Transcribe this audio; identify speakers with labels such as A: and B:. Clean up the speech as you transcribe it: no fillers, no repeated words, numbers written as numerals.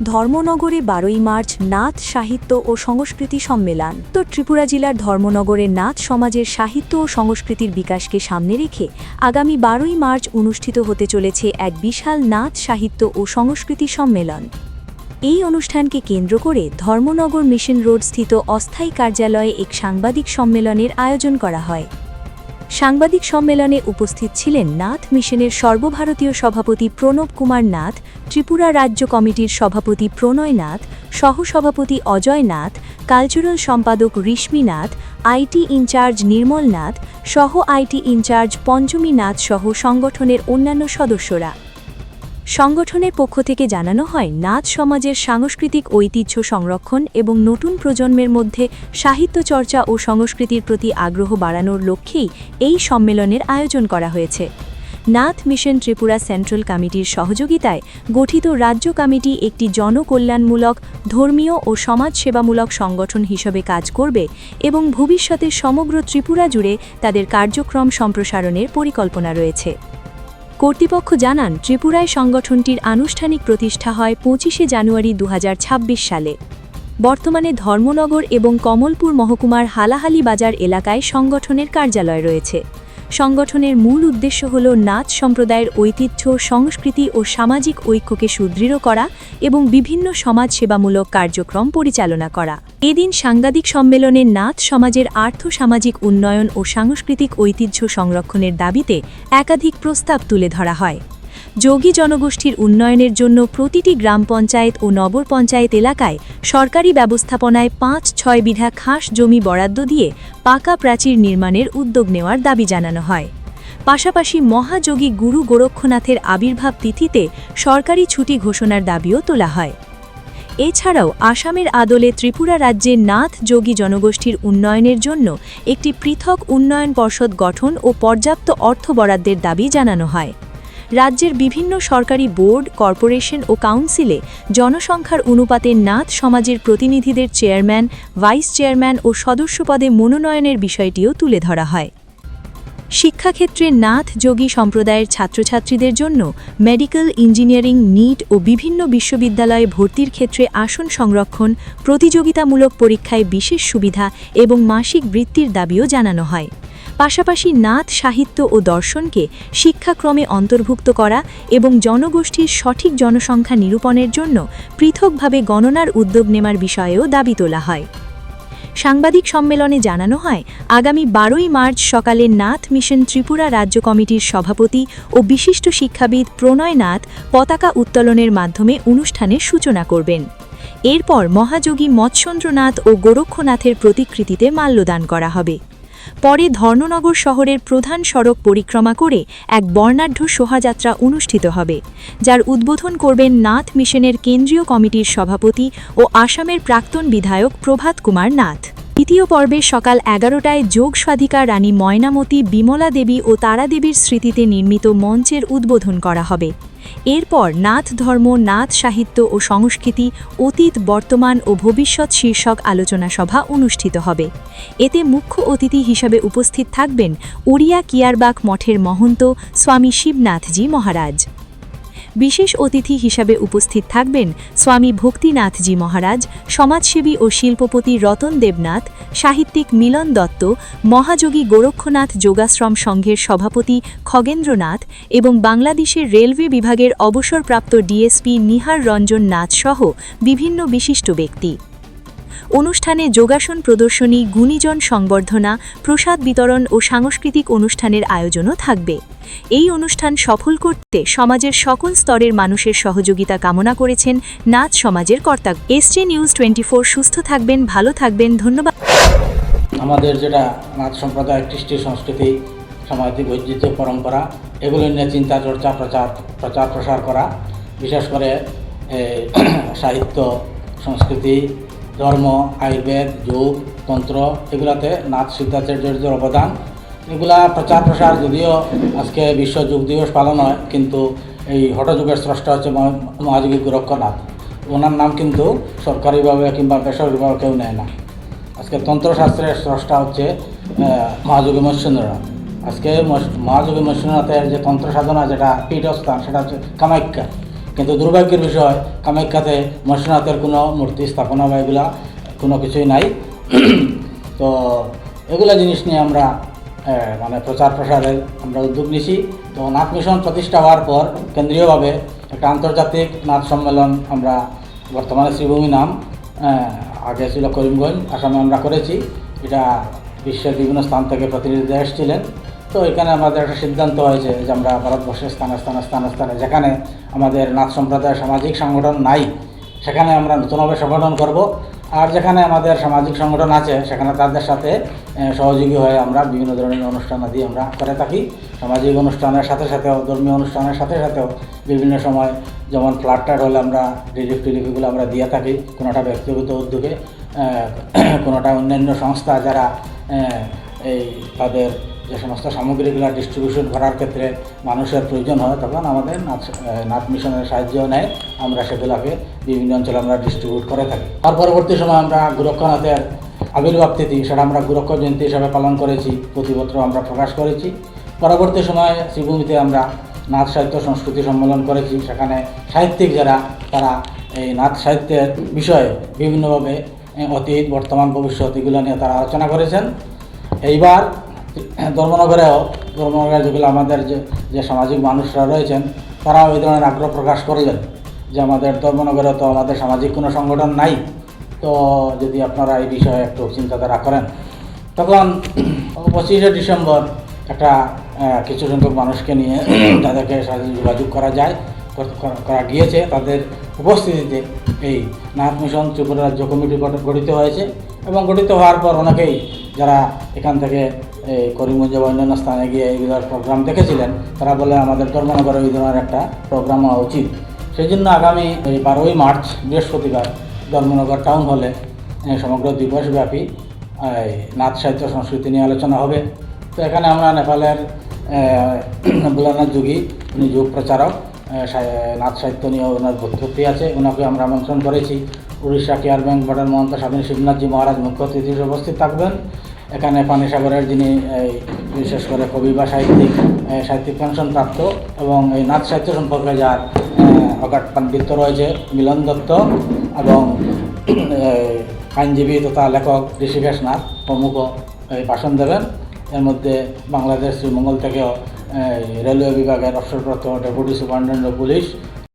A: ধর্মনগরে 12ই March Nath সাহিত্য ও সংস্কৃতি সম্মেলন। ত্রিপুরা জেলার ধর্মনগরে নাথ সমাজের সাহিত্য ও সংস্কৃতির বিকাশকে সামনে রেখে আগামী 12ই মার্চ অনুষ্ঠিত হতে চলেছে এক বিশাল নাথ সাহিত্য ও সংস্কৃতি সম্মেলন। এই অনুষ্ঠানকে কেন্দ্র করে ধর্মনগর মিশন রোড স্থিত অস্থায়ী কার্যালয়ে এক সাংবাদিক সম্মেলনের আয়োজন করা হয়। সাংবাদিক সম্মেলনে উপস্থিত ছিলেন নাথ মিশনের সর্বভারতীয় সভাপতি প্রণব কুমার নাথ, ত্রিপুরা রাজ্য কমিটির সভাপতি প্রণয় নাথ, সহসভাপতি অজয় নাথ, কালচারাল সম্পাদক রিশ্মি নাথ, আইটি ইনচার্জ নির্মল নাথ, সহ আইটি ইনচার্জ পঞ্চমী নাথ সহ সংগঠনের অন্যান্য সদস্যরা। সংগঠনের পক্ষ থেকে জানানো হয়, নাথ সমাজের সাংস্কৃতিক ঐতিহ্য সংরক্ষণ এবং নতুন প্রজন্মের মধ্যে সাহিত্য চর্চা ও সংস্কৃতির প্রতি আগ্রহ বাড়ানোর লক্ষ্যেই এই সম্মেলনের আয়োজন করা হয়েছে। নাথ মিশন ত্রিপুরা সেন্ট্রাল কমিটির সহযোগিতায় গঠিত রাজ্য কমিটি একটি জনকল্যাণমূলক, ধর্মীয় ও সমাজসেবামূলক সংগঠন হিসেবে কাজ করবে এবং ভবিষ্যতে সমগ্র ত্রিপুরা জুড়ে তাদের কার্যক্রম সম্প্রসারণের পরিকল্পনা রয়েছে। কর্তৃপক্ষ জানান, ত্রিপুরায় সংগঠনটির আনুষ্ঠানিক প্রতিষ্ঠা হয় 25শে জানুয়ারি 2026 সালে। বর্তমানে ধর্মনগর এবং কমলপুর মহকুমার হালাহালি বাজার এলাকায় সংগঠনের কার্যালয় রয়েছে। সংগঠনের মূল উদ্দেশ্য হল নাথ সম্প্রদায়ের ঐতিহ্য, সংস্কৃতি ও সামাজিক ঐক্যকে সুদৃঢ় করা এবং বিভিন্ন সমাজসেবামূলক কার্যক্রম পরিচালনা করা। এদিন সাংবাদিক সম্মেলনে নাথ সমাজের আর্থ-সামাজিক উন্নয়ন ও সাংস্কৃতিক ঐতিহ্য সংরক্ষণের দাবিতে একাধিক প্রস্তাব তুলে ধরা হয়। যোগী জনগোষ্ঠীর উন্নয়নের জন্য প্রতিটি গ্রাম পঞ্চায়েত ও নগর পঞ্চায়েত এলাকায় সরকারি ব্যবস্থাপনায় 5-6 বিঘা খাস জমি বরাদ্দ দিয়ে পাকা প্রাচীর নির্মাণের উদ্যোগ নেওয়ার দাবি জানানো হয়। পাশাপাশি মহাযোগী গুরু গোরক্ষনাথের আবির্ভাব তিথিতে সরকারি ছুটি ঘোষণার দাবিও তোলা হয়। এছাড়াও আসামের আদলে ত্রিপুরা রাজ্যে নাথ যোগী জনগোষ্ঠীর উন্নয়নের জন্য একটি পৃথক উন্নয়ন পর্ষদ গঠন ও পর্যাপ্ত অর্থ বরাদ্দের দাবি জানানো হয়। রাজ্যের বিভিন্ন সরকারি বোর্ড, কর্পোরেশন ও কাউন্সিলে জনসংখ্যার অনুপাতে নাথ সমাজের প্রতিনিধিদের চেয়ারম্যান, ভাইস চেয়ারম্যান ও সদস্য পদে মনোনয়নের বিষয়টিও তুলে ধরা হয়। শিক্ষাক্ষেত্রে নাথ যোগী সম্প্রদায়ের ছাত্রছাত্রীদের জন্য মেডিকেল, ইঞ্জিনিয়ারিং, নিট ও বিভিন্ন বিশ্ববিদ্যালয়ে ভর্তির ক্ষেত্রে আসন সংরক্ষণ, প্রতিযোগিতামূলক পরীক্ষায় বিশেষ সুবিধা এবং মাসিক বৃত্তির দাবিও জানানো হয়। পাশাপাশি নাথ সাহিত্য ও দর্শনকে শিক্ষাক্রমে অন্তর্ভুক্ত করা এবং জনগোষ্ঠীর সঠিক জনসংখ্যা নিরূপণের জন্য পৃথকভাবে গণনার উদ্যোগ নেওয়ার বিষয়েও দাবি তোলা হয়। সাংবাদিক সম্মেলনে জানানো হয়, আগামী 12ই মার্চ সকালে নাথ মিশন ত্রিপুরা রাজ্য কমিটির সভাপতি ও বিশিষ্ট শিক্ষাবিদ প্রণয় নাথ পতাকা উত্তোলনের মাধ্যমে অনুষ্ঠানের সূচনা করবেন। এরপর মহাযোগী মৎস্যেন্দ্রনাথ ও গোরক্ষনাথের প্রতিকৃতিতে মাল্যদান করা হবে। পরে ধর্মনগর শহরের প্রধান সড়ক পরিক্রমা করে এক বর্ণাঢ্য শোভাযাত্রা অনুষ্ঠিত হবে, যার উদ্বোধন করবেন নাথ মিশনের কেন্দ্রীয় কমিটির সভাপতি ও আসামের প্রাক্তন বিধায়ক প্রভাত কুমার নাথ। দ্বিতীয় পর্বে সকাল 11টায় যোগ সাধিকা রানী ময়নামতি, বিমলা দেবী ও তারা দেবীর স্মৃতিতে নির্মিত মঞ্চের উদ্বোধন করা হবে। এরপর নাথ ধর্ম, নাথ সাহিত্য ও সংস্কৃতি, অতীত, বর্তমান ও ভবিষ্যৎ শীর্ষক আলোচনা সভা অনুষ্ঠিত হবে। এতে মুখ্য অতিথি হিসাবে উপস্থিত থাকবেন উড়িয়া কিয়ারবাগ মঠের মহন্ত স্বামী শিবনাথজি মহারাজ। বিশেষ অতিথি হিসাবে উপস্থিত থাকবেন স্বামী ভক্তিনাথজি মহারাজ, সমাজসেবী ও শিল্পপতি রতন দেবনাথ, সাহিত্যিক মিলন দত্ত, মহাযোগী গোরক্ষনাথ যোগাশ্রম সংঘের সভাপতি খগেন্দ্রনাথ এবং বাংলাদেশের রেলওয়ে বিভাগের অবসরপ্রাপ্ত ডিএসপি নিহার রঞ্জন নাথ সহ বিভিন্ন বিশিষ্ট ব্যক্তি। অনুষ্ঠানে যোগাসন প্রদর্শনী, গুণীজন সংবর্ধনা, প্রসাদ বিতরণ ও সাংস্কৃতিক অনুষ্ঠানের আয়োজনও থাকবে। এই অনুষ্ঠান সফল করতে সমাজের সকল স্তরের মানুষের সহযোগিতা কামনা করেছেন নাথ সমাজের কর্তা। এসজে নিউজ 24 সুস্থ থাকবেন, ভালো থাকবেন, ধন্যবাদ।
B: আমাদের যেটা নাথ সম্প্রদায়, কৃষ্টি সংস্কৃতি, সামাজিক ঐতিহ্য, পরম্পরা, এগুলো নিয়ে চিন্তা চর্চা, প্রচার প্রসার করা, বিশেষ করে সাহিত্য, সংস্কৃতি, ধর্ম, আয়ুর্বেদ, যোগ, তন্ত্র, এগুলাতে নাথ সিদ্ধাচার্যের অবদান, এগুলা প্রচার প্রসার। যদিও আজকে বিশ্ব যোগ দিবস পালন হয়, কিন্তু এই হঠযোগের স্রষ্টা হচ্ছে মহাযোগী গোরক্ষনাথ। ওনার নাম কিন্তু সরকারিভাবে কিংবা বেসরকারিভাবে কেউ নেয় না। আজকে তন্ত্রশাস্ত্রের স্রষ্টা হচ্ছে মহাযোগী মৎস্যেন্দ্রনাথ। আজকে মহাযোগী মৎস্যেন্দ্রনাথের যে তন্ত্র সাধনা, যেটা পীঠস্থান, সেটা হচ্ছে কামাখ্যা। কিন্তু দুর্ভাগ্যের বিষয় কামাখ্যাতে মৎস্যনাথের কোনো মূর্তি স্থাপনা বা এগুলা কোনো কিছুই নাই। তো এগুলা জিনিস নিয়ে আমরা মানে প্রচার প্রসারের আমরা উদ্যোগ নিছি। তো নাথ মিশন প্রতিষ্ঠা হওয়ার পর কেন্দ্রীয়ভাবে একটা আন্তর্জাতিক নাথ সম্মেলন আমরা বর্তমানে শ্রীভূমি নাম, আগে ছিল করিমগঞ্জ, আসামে আমরা করেছি। এটা বিশ্বের বিভিন্ন স্থান থেকে প্রতিনিধিরা এসেছিলেন। তো এখানে আমাদের একটা সিদ্ধান্ত হয়েছে যে আমরা ভারতবর্ষের স্থানে যেখানে আমাদের নাথ সম্প্রদায়ের সামাজিক সংগঠন নাই সেখানে আমরা নতুনভাবে সংগঠন করব, আর যেখানে আমাদের সামাজিক সংগঠন আছে সেখানে তাদের সাথে সহযোগী হয়ে আমরা বিভিন্ন ধরনের অনুষ্ঠানাদি আমরা করে থাকি। সামাজিক অনুষ্ঠানের সাথে সাথেও, ধর্মীয় অনুষ্ঠানের সাথে সাথেও বিভিন্ন সময় যেমন ফ্লাড টাড হলে আমরা রিলিফ এগুলো আমরা দিয়ে থাকি, কোনোটা ব্যক্তিগত উদ্যোগে, কোনোটা অন্যান্য সংস্থা যারা এই তাদের যে সমস্ত সামগ্রীগুলো ডিস্ট্রিবিউশন করার ক্ষেত্রে মানুষের প্রয়োজন হয় তখন আমাদের নাথ মিশনের সাহায্য নেয়, আমরা সেগুলোকে বিভিন্ন অঞ্চলে আমরা ডিস্ট্রিবিউট করে থাকি। তার পরবর্তী সময় আমরা গোরক্ষনাথের আবির্ভাব তিথি সেটা আমরা গোরক্ষ জয়ন্তী হিসাবে পালন করেছি, প্রতিপত্র আমরা প্রকাশ করেছি। পরবর্তী সময়ে শ্রীভূমিতে আমরা নাথ সাহিত্য সংস্কৃতি সম্মেলন করেছি, সেখানে সাহিত্যিক যারা তারা এই নাথ সাহিত্যের বিষয়ে বিভিন্নভাবে অতীত, বর্তমান, ভবিষ্যৎ এগুলো নিয়ে তারা আলোচনা করেছেন। এইবার ধর্মনগরে যেগুলো আমাদের যে সামাজিক মানুষরা রয়েছেন তারাও এই ধরনের আগ্রহ প্রকাশ করলেন যে আমাদের ধর্মনগরে তো আমাদের সামাজিক কোনো সংগঠন নাই, তো যদি আপনারা এই বিষয়ে একটু চিন্তাধারা করেন। তখন 25শে ডিসেম্বর একটা কিছু সংখ্যক মানুষকে নিয়ে তাদেরকে সাথে যোগাযোগ করা গিয়েছে, তাদের উপস্থিতিতে এই নাথ মিশন ত্রিপুরা রাজ্য কমিটি গঠিত হয়েছে। এবং গঠিত হওয়ার পর অনেকেই যারা এখান থেকে এই করিমগঞ্জ বা অন্যান্য স্থানে গিয়ে এইগুলোর প্রোগ্রাম দেখেছিলেন তারা বলে আমাদের ধর্মনগরে ওই ধরনের একটা প্রোগ্রাম হওয়া উচিত। সেই জন্য আগামী 12ই মার্চ বৃহস্পতিবার ধর্মনগর টাউন হলে সমগ্র দিবসব্যাপী নাথ সাহিত্য সংস্কৃতি নিয়ে আলোচনা হবে। তো এখানে আমরা নেপালের ভোলানাথ যোগী, উনি যুগ প্রচারক, নাথ সাহিত্য নিয়ে ওনার ব্যুৎপত্তি আছে, ওনাকে আমরা আমন্ত্রণ করেছি। উড়িষ্যা কেয়ার ব্যাংক বোর্ডের মহন্ত স্বাধীন শিবনাথজি মহারাজ মুখ্য অতিথি হিসেবে উপস্থিত থাকবেন। এখানে পানিসাগরের যিনি বিশেষ করে কবি বা সাহিত্যিক পেনশন প্রাপ্ত এবং এই নাথ সাহিত্য সম্পর্কে যার অগাধ পাণ্ডিত্য রয়েছে মিলন দত্ত এবং আইনজীবী তথা লেখক ঋষিকেশ নাথ প্রমুখ এই ভাষণ দেবেন। এর মধ্যে বাংলাদেশ শ্রীমঙ্গল থেকেও রেলওয়ে বিভাগের অবসরপ্রাপ্ত ডেপুটি সুপারিনটেন্ডেন্ট অফ পুলিশ